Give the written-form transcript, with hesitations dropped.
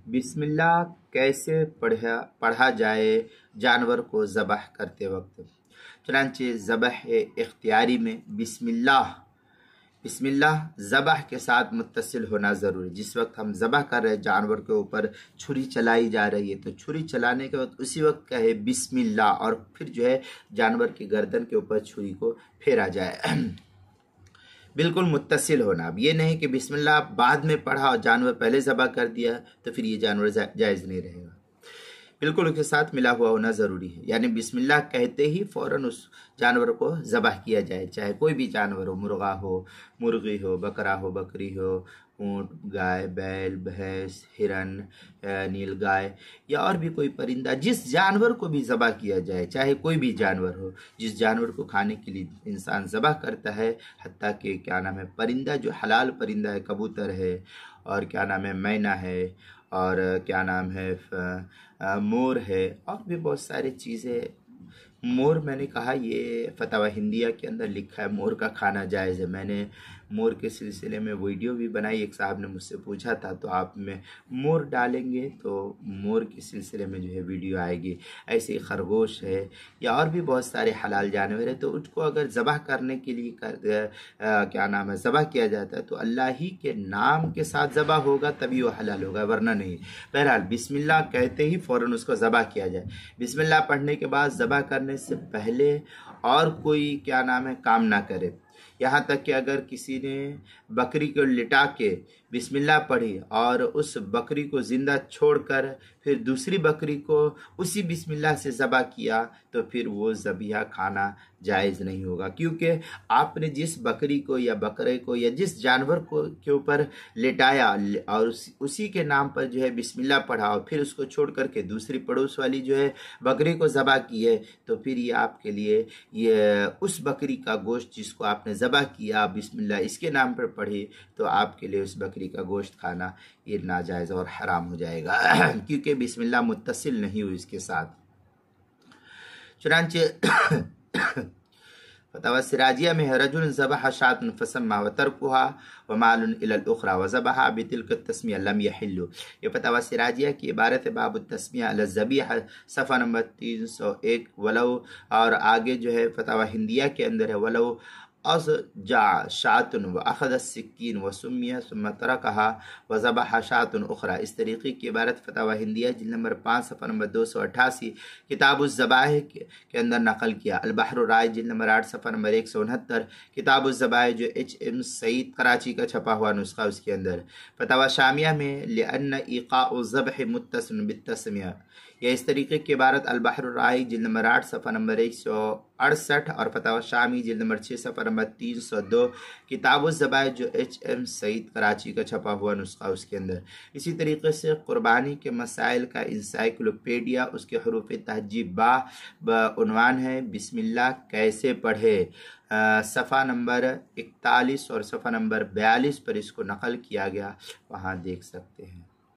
बिस्मिल्लाह कैसे पढ़ा जाए जानवर को ज़बह करते वक्त। चुनांचे ज़बह इख्तियारी में बिस्मिल्लाह ज़बह के साथ मुत्तसिल होना ज़रूरी। जिस वक्त हम ज़बह कर रहे जानवर के ऊपर छुरी चलाई जा रही है तो छुरी चलाने के वक्त उसी वक्त कहे बिस्मिल्लाह और फिर जो है जानवर की गर्दन के ऊपर छुरी को फेरा जाए। बिल्कुल मुत्तसिल होना। अब ये नहीं कि बिस्मिल्लाह बाद में पढ़ा और जानवर पहले ज़बह कर दिया तो फिर ये जानवर जायज़ नहीं रहेगा। बिल्कुल उसके साथ मिला हुआ होना ज़रूरी है, यानी बिस्मिल्लाह कहते ही फ़ौरन उस जानवर को ज़बह किया जाए, चाहे कोई भी जानवर हो, मुर्गा हो, मुर्गी हो, बकरा हो, बकरी हो, ऊँट, गाय, बैल, भैंस, हिरन, नीलगाय या और भी कोई परिंदा, जिस जानवर को भी ज़बह किया जाए, चाहे कोई भी जानवर हो, जिस जानवर को खाने के लिए इंसान ज़बह करता है, हत्ता कि क्या नाम है परिंदा जो हलाल परिंदा है, कबूतर है और क्या नाम है मैना है और क्या नाम है मोर है और भी बहुत सारी चीज़ें। मोर मैंने कहा ये फतवा हिंदिया के अंदर लिखा है मोर का खाना जायज़ है। मैंने मोर के सिलसिले में वीडियो भी बनाई, एक साहब ने मुझसे पूछा था तो आप में मोर डालेंगे तो मोर के सिलसिले में जो है वीडियो आएगी। ऐसे ही खरगोश है या और भी बहुत सारे हलाल जानवर है, तो उसको अगर ज़बह करने के लिए क्या नाम है ज़बह किया जाता है तो अल्लाह ही के नाम के साथ ज़बह होगा तभी वो हलाल होगा, वरना नहीं। बहरहाल बिस्मिल्लाह कहते ही फ़ौरन उसको ज़बह किया जाए। बिस्मिल्लाह पढ़ने के बाद ज़बह करने से पहले और कोई क्या नाम है काम ना करे। यहाँ तक कि अगर किसी ने बकरी को लिटा के बिस्मिल्लाह पढ़ी और उस बकरी को ज़िंदा छोड़कर फिर दूसरी बकरी को उसी बिस्मिल्लाह से ज़बह किया तो फिर वो ज़बिया खाना जायज़ नहीं होगा, क्योंकि आपने जिस बकरी को या बकरे को या जिस जानवर को के ऊपर लिटाया और उसी के नाम पर जो है बिस्मिल्लाह पढ़ा और फिर उसको छोड़ करके दूसरी पड़ोस वाली जो है बकरी को ज़बह की है तो फिर ये आपके लिए ये उस बकरी का गोश्त जिसको आपने ज़बह किया बिस्मिल्लाह इसके नाम पर पढ़ी तो आपके लिए उस बकरी का गोश्त खाना ये नाजायज़ और हराम हो जाएगा क्योंकि बिस्मिल्लाह मुत्तसिल नहीं हुई इसके साथ। चुनांचे फतवा सिराजिया में है रजुल ज़बह शातन फसम्मा व तरकुहा व मालुन इलल उखरा व ज़बहा बितिल्क तस्मिया लम यहिल्लु। ये फतवा सिराजिया की इबारत है बाब तस्मिया अल ज़बीह सफ़ा नंबर 301 वलो, और आगे जो है फतवा हिंदिया के अंदर है वलो अज़ जा शातुन व अखद सिक्कीन व सुम्मिया सुम्मा तरकहा व ज़बह शातुन उखरा। इस तरीके की इबारत फतवा हिंदिया जिल्द नंबर 5 सफ़ा नंबर 288 किताबुज़ ज़बाह के अंदर नकल किया। अल बहर राय जिल्द नंबर 8 सफ़ा नंबर 169 किताबुज़ ज़बाह जो HM सईद कराची का छपा हुआ नुस्खा उसके अंदर। फतवा शामिया में लिअन्न इक़ाउ ज़बह मुत्तसिल बित्तस्मिया, यह इस तरीके की इबारत अल बहर राय जिल्द नंबर 8 सफ़ा नंबर 168 और फतवा शामी जिल्द नंबर 6 सफ़ा नंबर 302 किताबुज़ ज़बाह जो HM सईद कराची का छपा हुआ नुस्खा उसके अंदर। इसी तरीके से कुर्बानी के मसाइल का इंसाइक्लोपीडिया उसके हरूफ तहजीब उन्वान है बिस्मिल्लाह कैसे पढ़े, सफ़ा नंबर 41 और सफ़ा नंबर 42 पर इसको नकल किया गया, वहाँ देख सकते हैं।